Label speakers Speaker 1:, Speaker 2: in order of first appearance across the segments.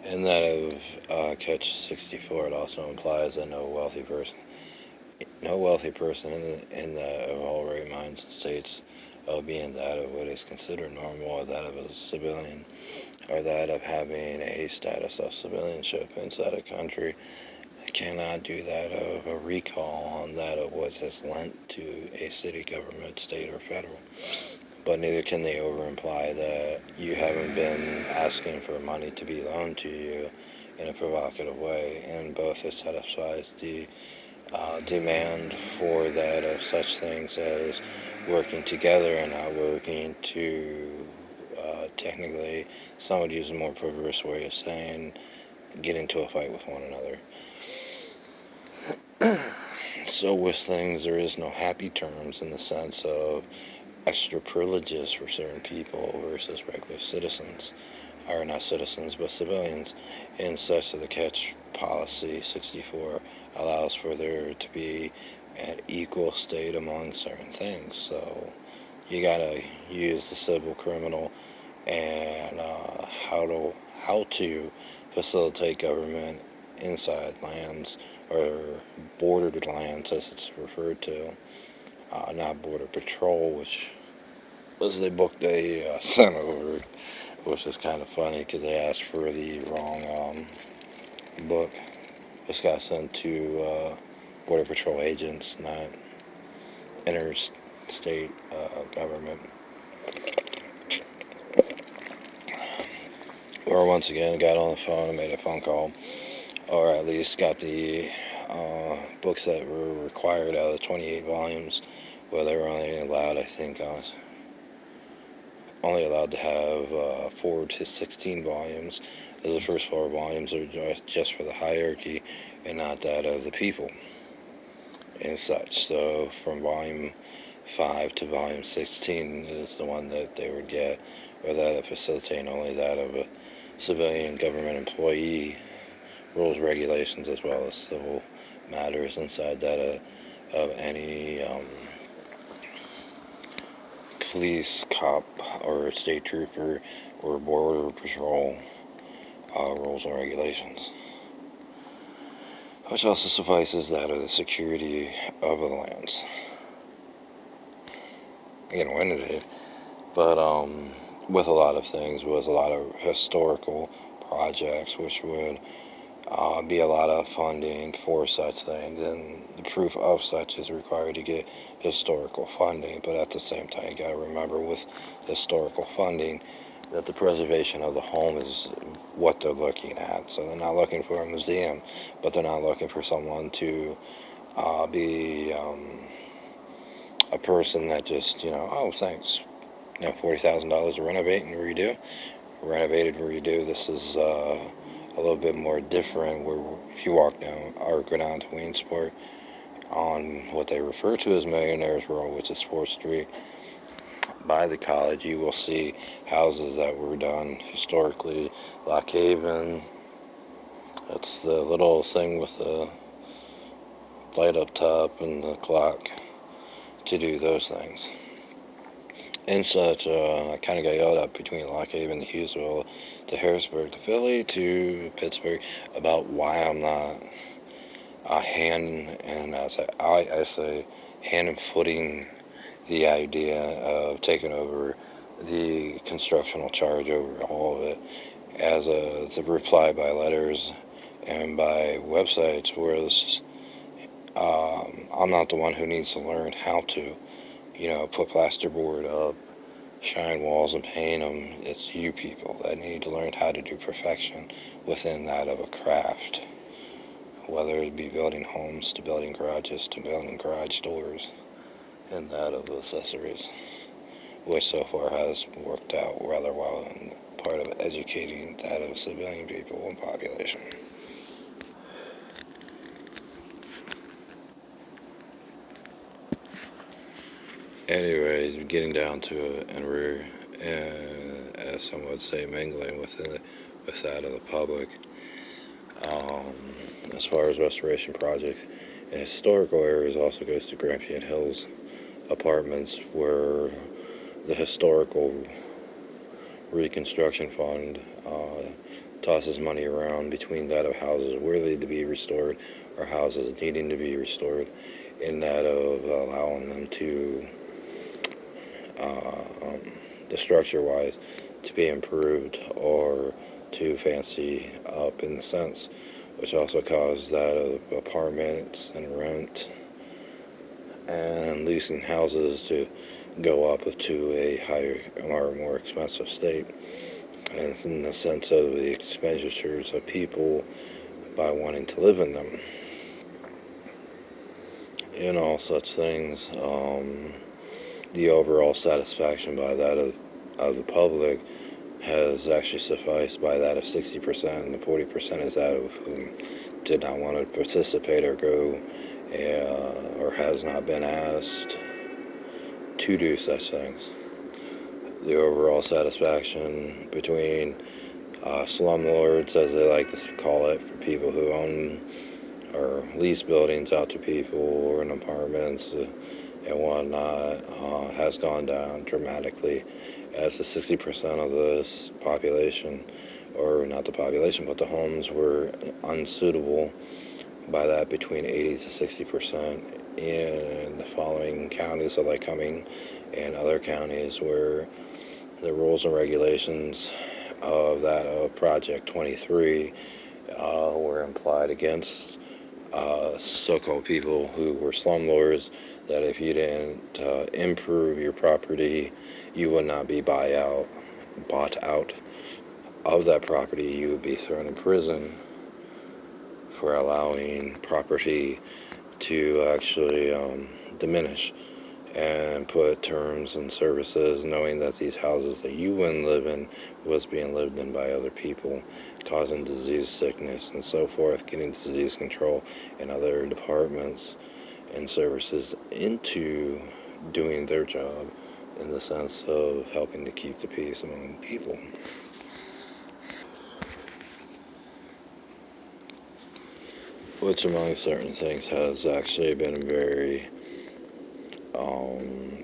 Speaker 1: In that of Catch 64, it also implies that no wealthy person in that of all right minds and states of being that of what is considered normal, or that of a civilian, or that of having a status of civilianship inside a country, cannot do that of a recall on that of what is lent to a city government, state, or federal. But neither can they over imply that you haven't been asking for money to be loaned to you in a provocative way, and both it satisfies the demand for that of such things as working together and not working to technically, some would use a more perverse way of saying, get into a fight with one another. So with things, there is no happy terms in the sense of extra privileges for certain people versus regular citizens, or not citizens but civilians, and such that the Catch Policy 64 allows for there to be an equal state among certain things. So you gotta use the civil criminal and how to facilitate government inside lands, or bordered lands as it's referred to, not border patrol, which was the book they sent over, which is kind of funny because they asked for the wrong book. This got sent to border patrol agents, not interstate government. Or once again, got on the phone and made a phone call, or at least got the books that were required out of the 28 volumes, where they were only allowed, I think, only allowed to have 4 to 16 volumes. The first 4 volumes are just for the hierarchy and not that of the people and such. So from volume 5 to volume 16 is the one that they would get, or that of facilitating only that of a civilian government employee, rules, regulations, as well as civil matters inside that of any police, cop, or state trooper, or border patrol rules and regulations. Which also suffices that of the security of the lands. Again, when it is, but with a lot of things, with a lot of historical projects, which would be a lot of funding for such things, and the proof of such is required to get historical funding. But at the same time, you got to remember with historical funding that the preservation of the home is what they're looking at. So they're not looking for a museum, but they're not looking for someone to be a person that just, oh, thanks, $40,000 to renovate and redo. Renovated and redo. This is a little bit more different, where if you walk down or go down to Williamsport on what they refer to as Millionaires Row, which is 4th Street, by the college, you will see houses that were done historically. Lock Haven, that's the little thing with the light up top and the clock to do those things. And such, I kind of got yelled at between Lock Haven to Hughesville to Harrisburg to Philly to Pittsburgh about why I'm not hand and footing the idea of taking over the constructional charge over all of it, as the reply by letters and by websites, whereas I'm not the one who needs to learn how to, put plasterboard up, shine walls, and paint them. It's you people that need to learn how to do perfection within that of a craft, whether it be building homes to building garages to building garage doors, and that of accessories, which so far has worked out rather well in part of educating that of civilian people and population. Anyways, getting down to it, and we're, as some would say, mingling with that of the public. As far as restoration projects, in historical areas also goes to Grampian Hills Apartments, where the historical reconstruction fund tosses money around between that of houses worthy to be restored or houses needing to be restored, in that of allowing them to, the structure-wise, to be improved or to fancy up in the sense, which also caused that of apartments and rent and leasing houses to go up to a higher or more expensive state. And in the sense of the expenditures of people by wanting to live in them. In all such things, the overall satisfaction by that of the public has actually sufficed by that of 60%, and the 40% is that of whom did not want to participate or go, or has not been asked to do such things. The overall satisfaction between slumlords, as they like to call it, for people who own or lease buildings out to people or in apartments and whatnot, has gone down dramatically, as the 60% of this population, or not the population, but the homes were unsuitable by that between 80 to 60% in the following counties of Lycoming and other counties where the rules and regulations of that of Project 23 were implied against so-called people who were slumlords, that if you didn't improve your property, you would not be bought out of that property. You would be thrown in prison for allowing property to actually diminish, and put terms and services, knowing that these houses that you wouldn't live in was being lived in by other people, causing disease, sickness, and so forth, getting disease control and other departments and services into doing their job in the sense of helping to keep the peace among people. Which, among certain things, has actually been very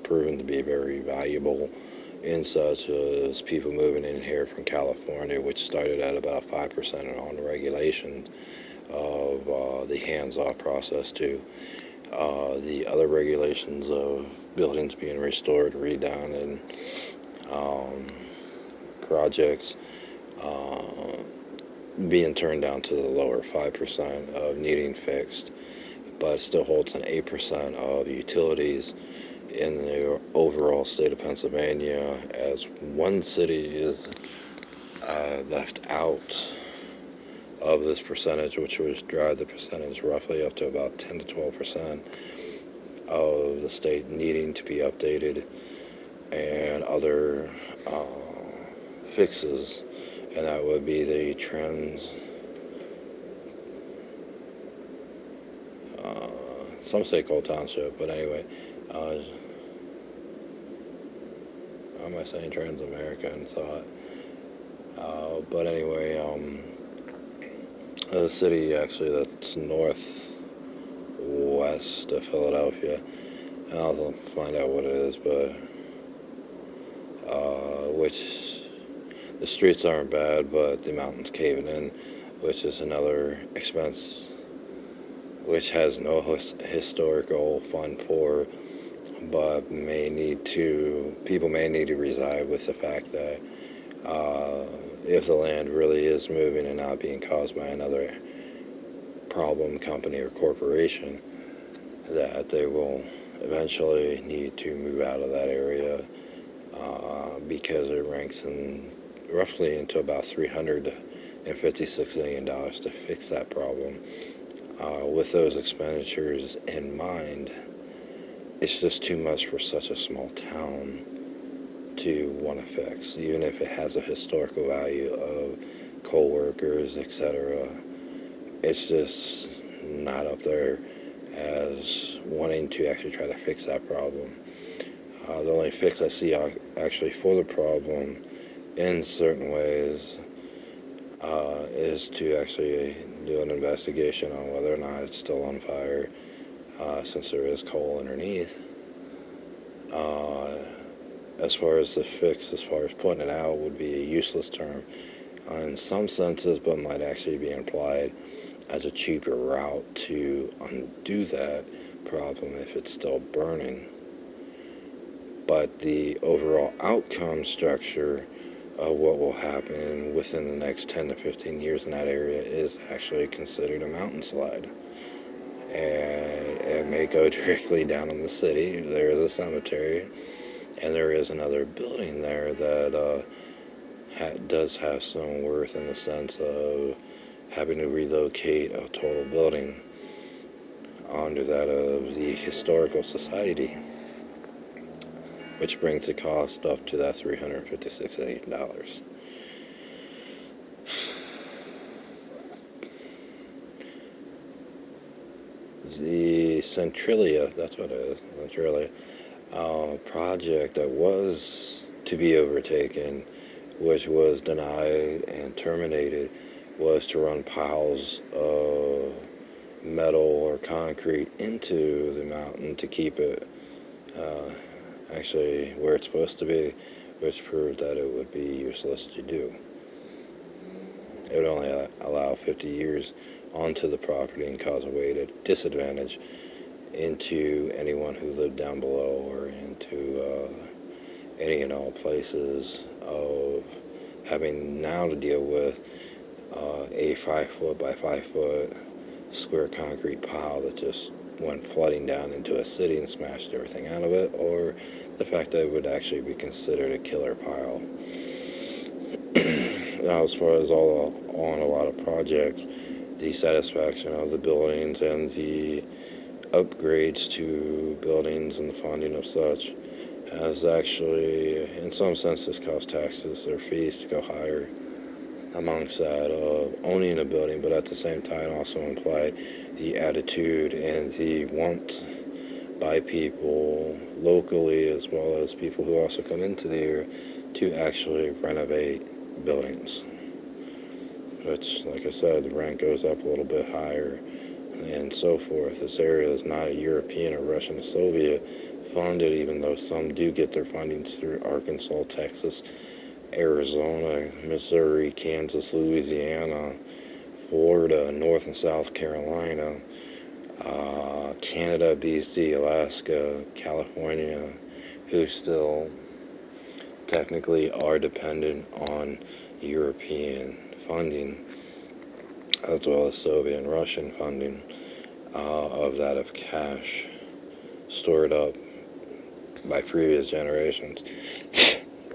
Speaker 1: proven to be very valuable, in such as people moving in here from California, which started at about 5% on the regulation of the hands-off process to the other regulations of buildings being restored, redone, and projects being turned down to the lower 5% of needing fixed, but it still holds an 8% of utilities in the overall state of Pennsylvania, as one city is left out of this percentage, which would drive the percentage roughly up to about 10 to 12% of the state needing to be updated, and other fixes, and that would be the trends. Some say Cole Township, but anyway, how am I saying Trans-American thought? But anyway, the city actually that's northwest of Philadelphia, and I'll find out what it is, but which the streets aren't bad, but the mountains caving in, which is another expense, which has no historical fund for, but people may need to reside with the fact that if the land really is moving and not being caused by another problem company or corporation, that they will eventually need to move out of that area, because it ranks in roughly into about $356 million to fix that problem. With those expenditures in mind, it's just too much for such a small town to want to fix, even if it has a historical value of coal workers, etc. It's just not up there as wanting to actually try to fix that problem. The only fix I see actually for the problem in certain ways is to actually do an investigation on whether or not it's still on fire, since there is coal underneath. As far as the fix, as far as putting it out, would be a useless term, in some senses, but might actually be implied as a cheaper route to undo that problem if it's still burning. But the overall outcome structure of what will happen within the next 10 to 15 years in that area is actually considered a mountain slide. And it may go directly down in the city. There is a cemetery, and there is another building there that does have some worth in the sense of having to relocate a total building under that of the Historical Society, which brings the cost up to that $356 million. The Centralia, that's what it is, Centralia, project that was to be overtaken, which was denied and terminated, was to run piles of metal or concrete into the mountain to keep it actually where it's supposed to be, which proved that it would be useless to do. It would only allow 50 years onto the property and cause a weighted disadvantage into anyone who lived down below or into any and all places of having now to deal with a 5 foot by 5 foot square concrete pile that just went flooding down into a city and smashed everything out of it, or the fact that it would actually be considered a killer pile. Now, as far as on a lot of projects, the satisfaction of the buildings and the upgrades to buildings and the funding of such has actually, in some senses, caused taxes or fees to go higher amongst that of owning a building, but at the same time also imply the attitude and the want by people locally as well as people who also come into the area to actually renovate buildings, which, like I said, the rent goes up a little bit higher and so forth. This area is not a European or Russian or Soviet funded, even though some do get their funding through Arkansas, Texas, Arizona, Missouri, Kansas, Louisiana, Florida, North and South Carolina, Canada, BC, Alaska, California, who still technically are dependent on European funding, as well as Soviet and Russian funding of that of cash stored up by previous generations.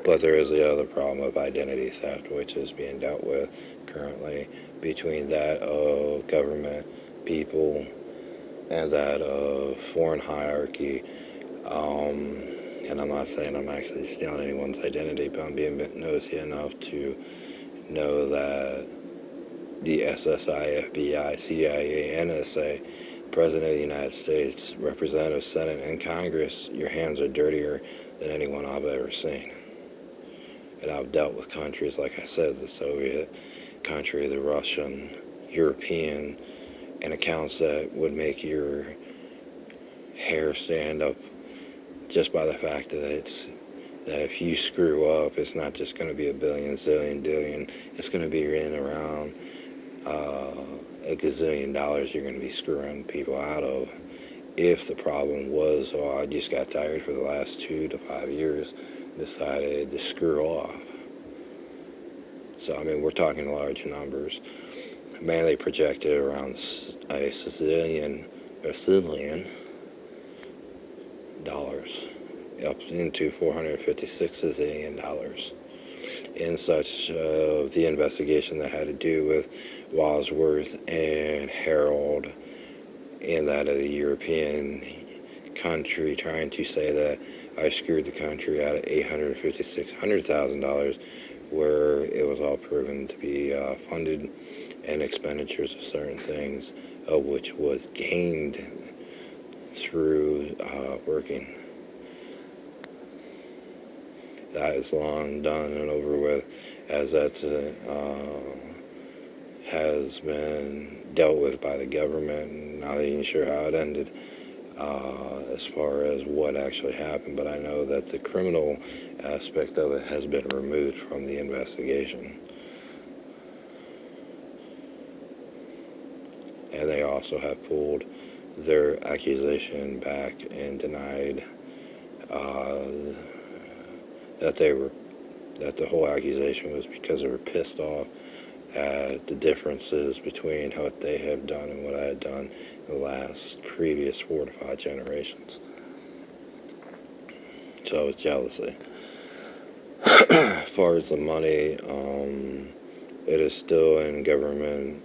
Speaker 1: But there is the other problem of identity theft, which is being dealt with currently between that of government, people, and that of foreign hierarchy. And I'm not saying I'm actually stealing anyone's identity, but I'm being nosy enough to know that the SSI, FBI, CIA, NSA, President of the United States, Representative, Senate, and Congress, your hands are dirtier than anyone I've ever seen. And I've dealt with countries, like I said, the Soviet country, the Russian, European, and accounts that would make your hair stand up just by the fact that if you screw up, it's not just going to be a billion, zillion, dillion. It's going to be in around a gazillion dollars you're going to be screwing people out of. If the problem was, oh, I just got tired for the last 2 to 5 years, decided to screw off. So, I mean, we're talking large numbers. Mainly projected around a zillion dollars, up into $456 zillion in such the investigation that had to do with Wadsworth and Harold, in that of the European country trying to say that I screwed the country out of $856,000, where it was all proven to be funded and expenditures of certain things, of which was gained through working. That is long done and over with, as that has been dealt with by the government, and not even sure how it ended as far as what actually happened, but I know that the criminal aspect of it has been removed from the investigation. and they also have pulled their accusation back and denied uh, that they were that the whole accusation was because they were pissed off at the differences between what they have done and what I had done in the last previous 4 to 5 generations. So it's jealousy. As far as the money, it is still in government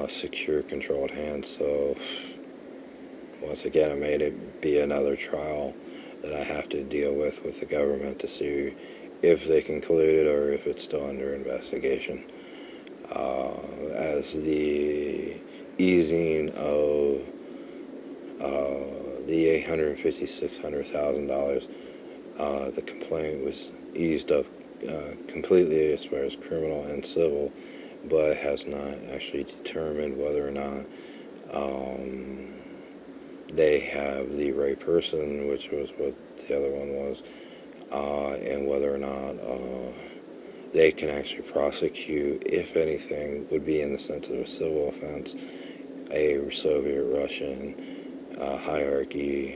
Speaker 1: secure, controlled hands. So once again, it made it be another trial that I have to deal with the government to see if they concluded or if it's still under investigation. As the easing of the $850,000, $600,000, the complaint was eased up completely as far as criminal and civil, but has not actually determined whether or not they have the right person, which was what the other one was, and whether or not they can actually prosecute, if anything, would be in the sense of a civil offense, a Soviet-Russian hierarchy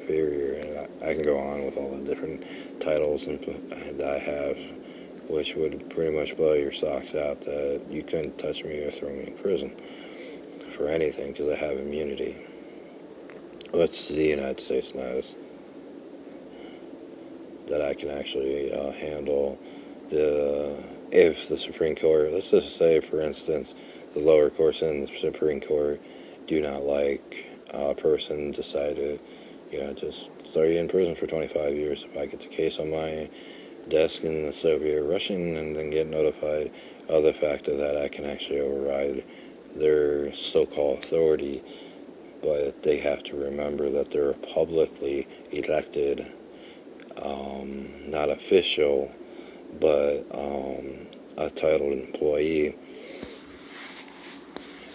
Speaker 1: failure, and I can go on with all the different titles and I have, which would pretty much blow your socks out that you couldn't touch me or throw me in prison for anything because I have immunity. What's the United States knows that I can actually handle if the Supreme Court, let's just say, for instance, the lower courts in the Supreme Court do not like a person decided, just throw you in prison for 25 years. If I get the case on my desk in the Soviet Russian and then get notified of the fact of that, I can actually override their so-called authority. But they have to remember that they're publicly elected, not official, but a titled employee,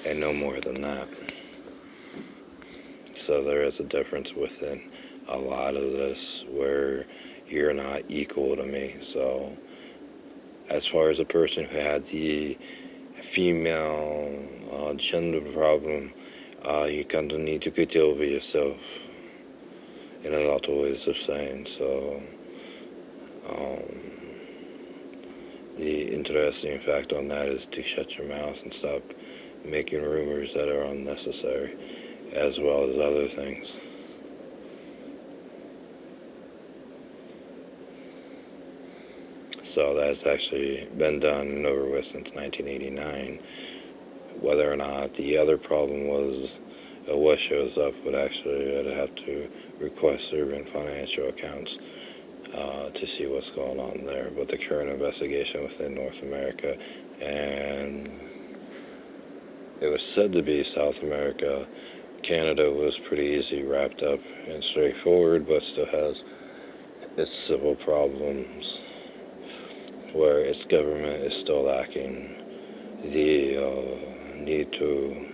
Speaker 1: and no more than that. So there is a difference within a lot of this where you're not equal to me. So as far as a person who had the female gender problem, you kind of need to get over yourself in a lot of ways of saying. So the interesting fact on that is to shut your mouth and stop making rumors that are unnecessary, as well as other things. So that's actually been done and over with since 1989. Whether or not the other problem was what shows up would actually, I'd have to request certain financial accounts to see what's going on there. But the current investigation within North America, and it was said to be South America, Canada was pretty easy wrapped up and straightforward, but still has its civil problems where its government is still lacking the need to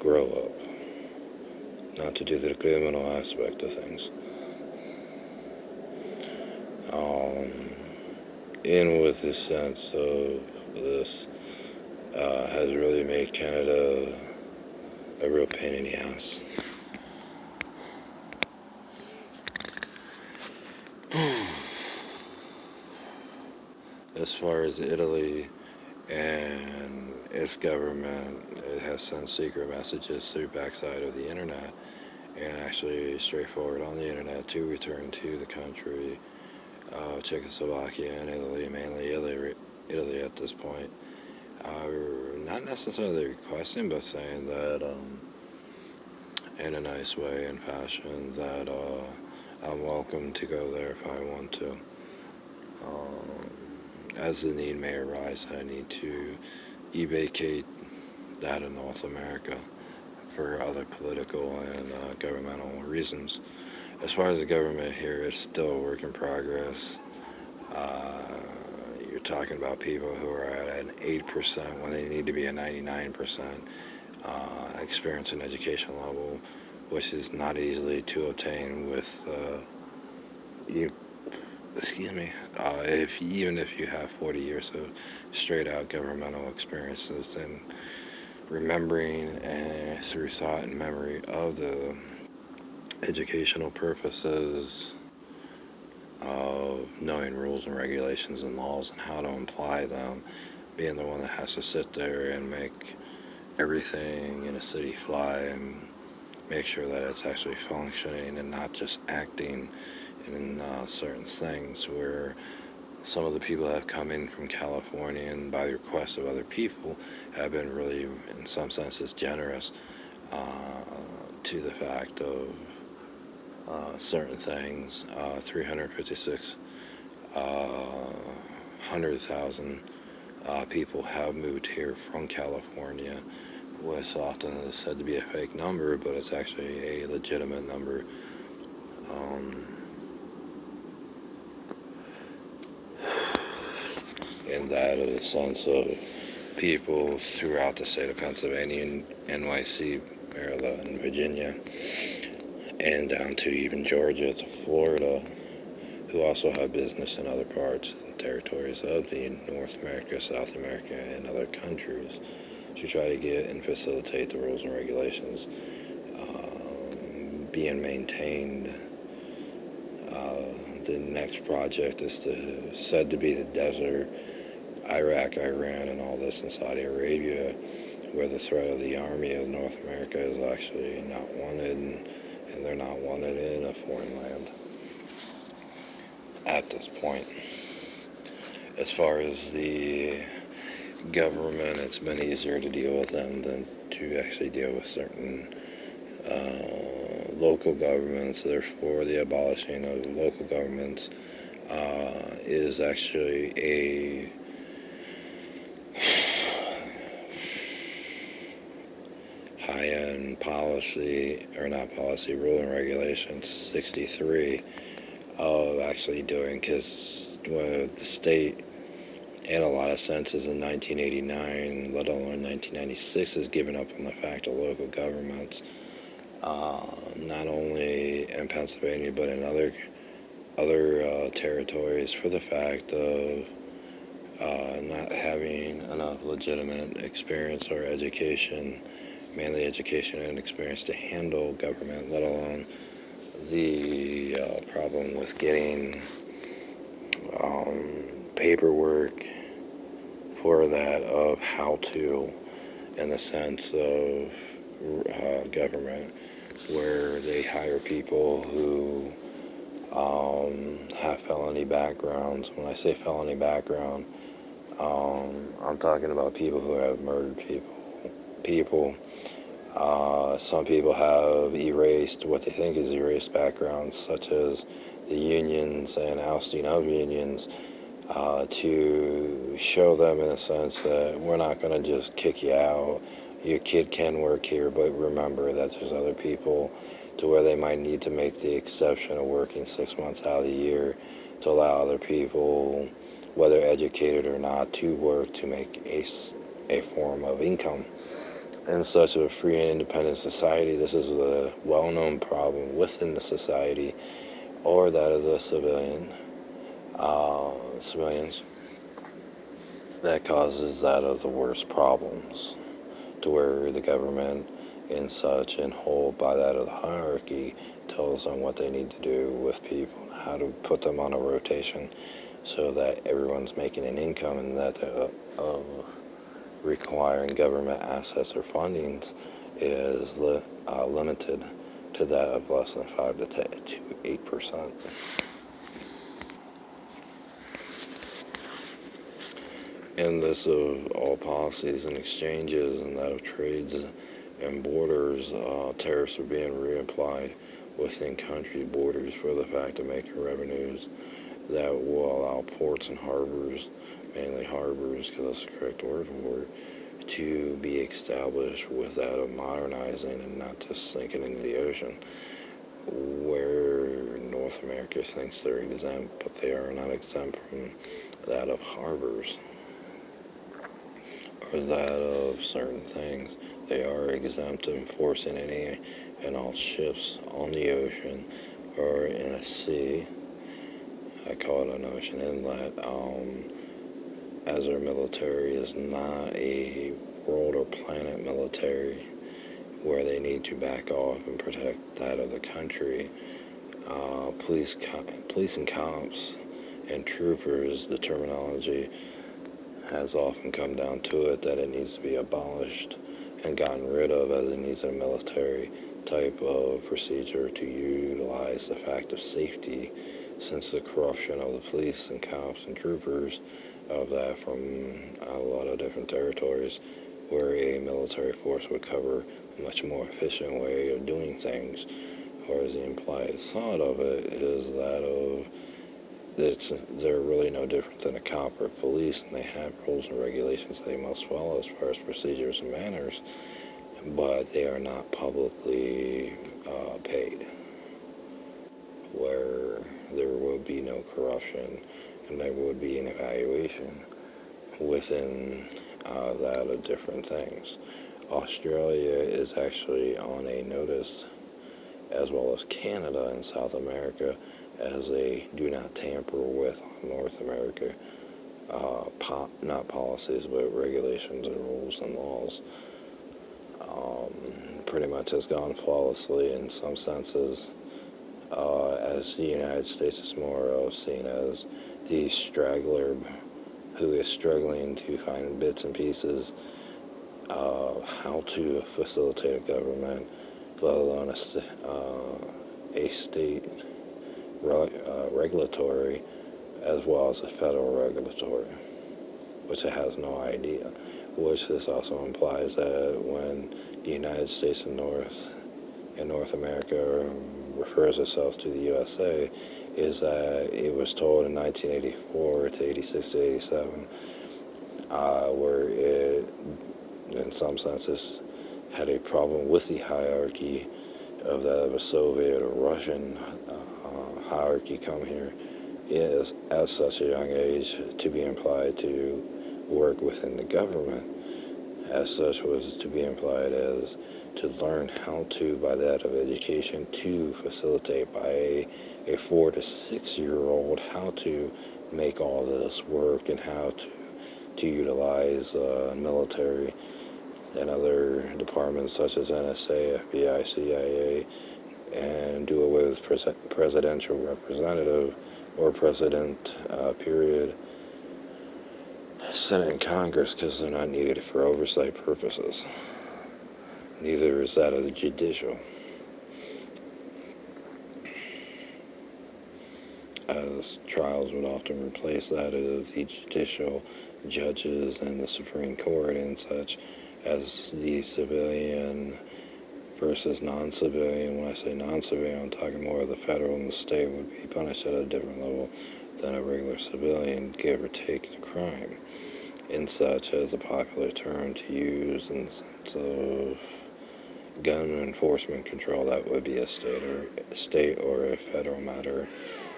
Speaker 1: grow up, not to do the criminal aspect of things. In with the sense of this has really made Canada a real pain in the ass. As far as Italy and its government, it has sent secret messages through backside of the internet and actually straightforward on the internet to return to the country. Czechoslovakia and Italy, mainly Italy at this point, not necessarily requesting, but saying that in a nice way and fashion that I'm welcome to go there if I want to. As the need may arise, I need to evacate that in North America for other political and governmental reasons. As far as the government here, it's still a work in progress. You're talking about people who are at an 8% when they need to be a 99% experience and education level, which is not easily to obtain with even if you have 40 years of straight out governmental experiences, then remembering and through thought and memory of the educational purposes of knowing rules and regulations and laws and how to apply them, being the one that has to sit there and make everything in a city fly and make sure that it's actually functioning and not just acting in certain things, where some of the people that have come in from California and by the request of other people have been really, in some senses, generous to the fact of certain things. 356 100,000 people have moved here from California, what's often said to be a fake number, but it's actually a legitimate number. In that, of the sense of people throughout the state of Pennsylvania and NYC, Maryland, Virginia, and down to even Georgia to Florida, who also have business in other parts and territories of the North America, South America, and other countries to try to get and facilitate the rules and regulations being maintained. The next project is said to be the desert, Iraq, Iran, and all this in Saudi Arabia, where the threat of the army of North America is actually not wanted, and they're not wanted in a foreign land at this point. As far as the government, it's been easier to deal with them than to actually deal with certain local governments. Therefore, the abolishing of local governments is actually a high-end policy, or not policy, rule and regulations 63 of actually doing, because the state, in a lot of senses, in 1989, let alone 1996, has given up on the fact of local governments, not only in Pennsylvania but in other territories, for the fact of not having enough legitimate experience or education, mainly education and experience, to handle government, let alone the problem with getting paperwork for that, of how to, in the sense of government, where they hire people who have felony backgrounds. When I say felony background, I'm talking about people who have murdered people. Some people have erased what they think is erased backgrounds, such as the unions and ousting of unions, to show them, in a sense, that we're not going to just kick you out. Your kid can work here, but remember that there's other people to where they might need to make the exception of working 6 months out of the year to allow other people, whether educated or not, to work to make a form of income. In such a free and independent society, this is a well-known problem within the society, or that of the civilians, that causes that of the worst problems, to where the government, in such and whole by that of the hierarchy, tells them what they need to do with people, how to put them on a rotation so that everyone's making an income, and that requiring government assets or fundings is limited to that of less than 5 to 8%. In this of all policies and exchanges, and that of trades and borders, tariffs are being reapplied within country borders for the fact of making revenues that will allow ports and harbors, mainly harbors, because that's the correct word for it, to be established with that of modernizing and not just sinking into the ocean, where North America thinks they're exempt, but they are not exempt from that of harbors, or that of certain things. They are exempt to enforcing any and all ships on the ocean or in a sea. I call it an ocean inlet, as our military is not a world or planet military. military, where they need to back off and protect that of the country. Police and cops and troopers, the terminology has often come down to it that it needs to be abolished and gotten rid of, as it needs a military type of procedure to utilize the fact of safety, since the corruption of the police and cops and troopers of that from a lot of different territories, where a military force would cover a much more efficient way of doing things. Or as the implied thought of it is that of they're really no different than a cop or police, and they have rules and regulations they must follow as far as procedures and manners, but they are not publicly paid, where there would be no corruption and there would be an evaluation within that of different things. Australia is actually on a notice, as well as Canada and South America, as a do not tamper with North America, not policies, but regulations and rules and laws. Pretty much has gone flawlessly in some senses, as the United States is more of seen as the straggler who is struggling to find bits and pieces of how to facilitate a government, let alone a state regulatory as well as a federal regulatory, which it has no idea. Which this also implies that when the United States and North America refers itself to the USA, is that it was told in 1984 to 86 to 87, where it, in some senses, had a problem with the hierarchy of that of a Soviet or Russian hierarchy come here is at such a young age to be implied to work within the government. As such was to be implied as to learn how to, by that of education, to facilitate by a 4 to 6 year old how to make all this work and how to utilize military and other departments such as NSA, FBI, CIA, and do away with presidential representative or president, period, Senate and Congress, because they're not needed for oversight purposes. Neither is that of the judicial, as trials would often replace that of the judicial judges and the Supreme Court and such, as the civilian versus non-civilian. When I say non-civilian, I'm talking more of the federal and the state would be punished at a different level than a regular civilian, give or take the crime, in such as a popular term to use in the sense of gun enforcement control. That would be a state or a federal matter,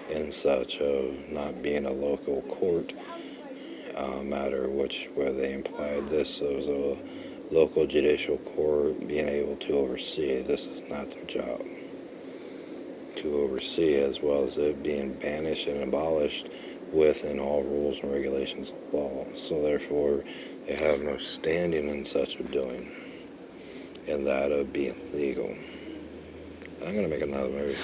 Speaker 1: in such of not being a local court matter, where they implied this as a local judicial court being able to oversee. This is not their job to oversee, as well as it being banished and abolished within all rules and regulations of law. So therefore, they have no standing in such of doing, and that of being legal. I'm going to make another movie.